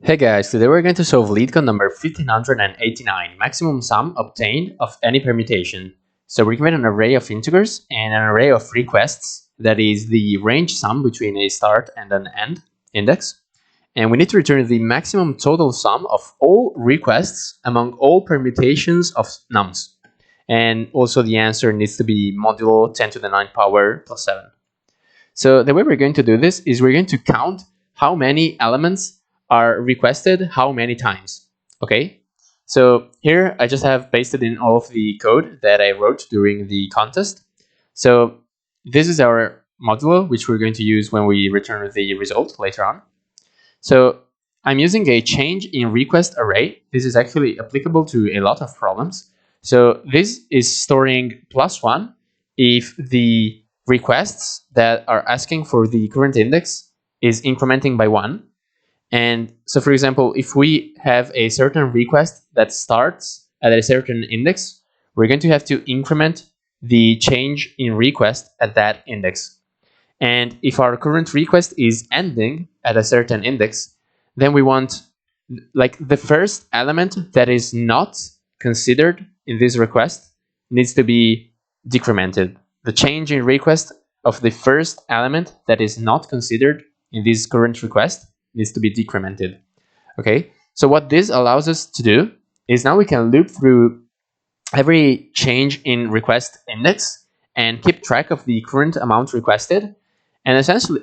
Hey guys, today we're going to solve Leetcode number 1589, maximum sum obtained of any permutation. So we're given an array of integers and an array of requests, that is the range sum between a start and an end index. And we need to return the maximum total sum of all requests among all permutations of nums. And also the answer needs to be modulo 10 to the 9 power plus 7. So the way we're going to do this is we're going to count how many elements are requested how many times. Okay, so here I just have pasted in all of the code that I wrote during the contest. So this is our modulo, which we're going to use when we return the result later on. So I'm using a change in request array. This is actually applicable to a lot of problems. So this is storing +1 if the requests that are asking for the current index is incrementing by 1. And so, for example, if we have a certain request that starts at a certain index, we're going to have to increment the change in request at that index. And if our current request is ending at a certain index, then we want like the first element that is not considered in this request needs to be decremented. The change in request of the first element that is not considered in this current request needs to be decremented. Okay, so what this allows us to do is now we can loop through every change in request index and keep track of the current amount requested, and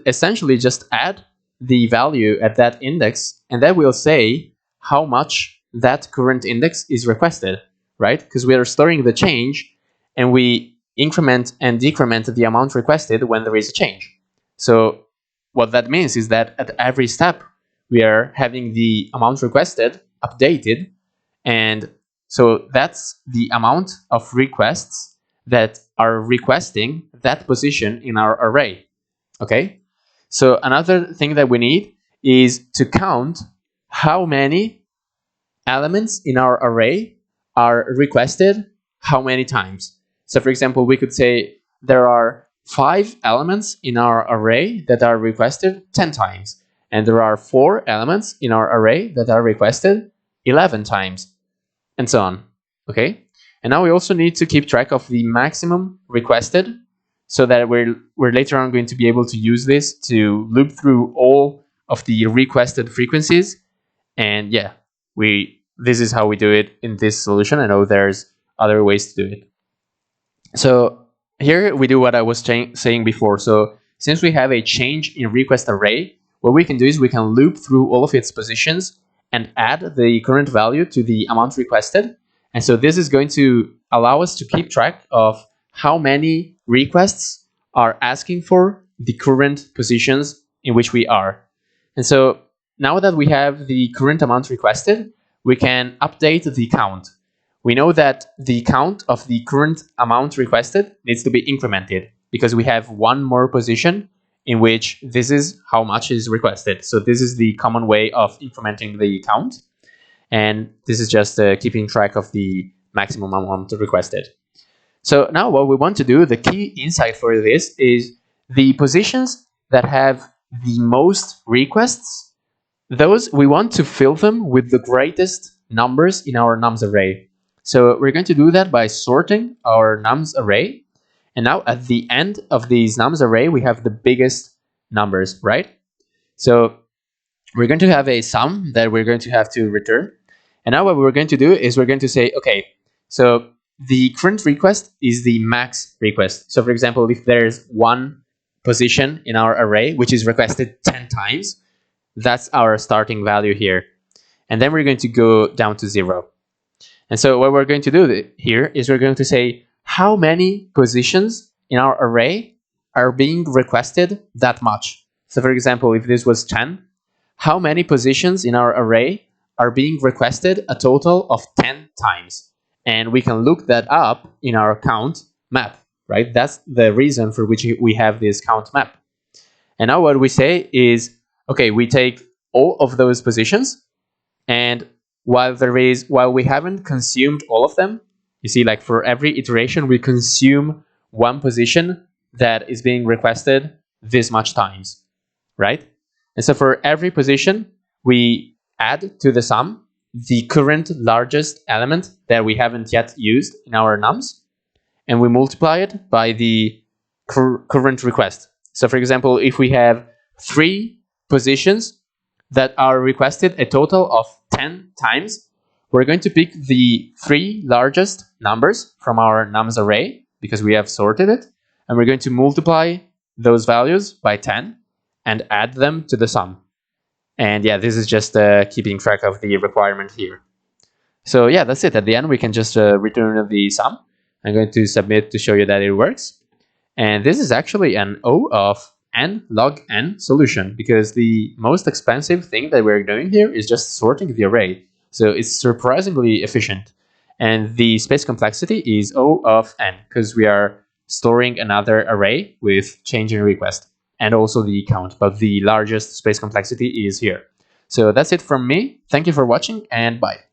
essentially just add the value at that index, and that will say how much that current index is requested, right? Because we are storing the change and we increment and decrement the amount requested when there is a change. So what that means is that at every step, we are having the amount requested updated. And so that's the amount of requests that are requesting that position in our array. Okay? So another thing that we need is to count how many elements in our array are requested how many times. So for example, we could say there are 5 elements in our array that are requested 10 times, and there are 4 elements in our array that are requested 11 times, and so on. Okay, and now we also need to keep track of the maximum requested, so that we're later on going to be able to use this to loop through all of the requested frequencies. And yeah, this is how we do it in this solution. I know there's other ways to do it. So here we do what I was saying before. So since we have a change in request array, what we can do is we can loop through all of its positions and add the current value to the amount requested. And so this is going to allow us to keep track of how many requests are asking for the current positions in which we are. And so now that we have the current amount requested, we can update the count. We know that the count of the current amount requested needs to be incremented because we have one more position in which this is how much is requested. So this is the common way of incrementing the count. And this is just keeping track of the maximum amount requested. So now what we want to do, the key insight for this is the positions that have the most requests, those we want to fill them with the greatest numbers in our nums array. So we're going to do that by sorting our nums array. And now at the end of these nums array, we have the biggest numbers, right? So we're going to have a sum that we're going to have to return. And now what we're going to do is we're going to say, okay, so the current request is the max request. So for example, if there's one position in our array which is requested 10 times, that's our starting value here. And then we're going to go down to 0. And so what we're going to do here is we're going to say how many positions in our array are being requested that much. So for example, if this was 10, how many positions in our array are being requested a total of 10 times? And we can look that up in our count map, right? That's the reason for which we have this count map. And now what we say is, okay, we take all of those positions, and while we haven't consumed all of them, you see, like for every iteration, we consume one position that is being requested this much times, right? And so for every position, we add to the sum the current largest element that we haven't yet used in our nums, and we multiply it by the current request. So for example, if we have 3 positions that are requested a total of 10 times, we're going to pick the 3 largest numbers from our nums array, because we have sorted it, and we're going to multiply those values by 10 and add them to the sum. And yeah, this is just keeping track of the requirement here. So yeah, that's it. At the end, we can just return the sum. I'm going to submit to show you that it works. And this is actually an O of n log n solution, because the most expensive thing that we're doing here is just sorting the array. So it's surprisingly efficient. And the space complexity is O of n, because we are storing another array with change in request, and also the count, but the largest space complexity is here. So that's it from me. Thank you for watching, and bye.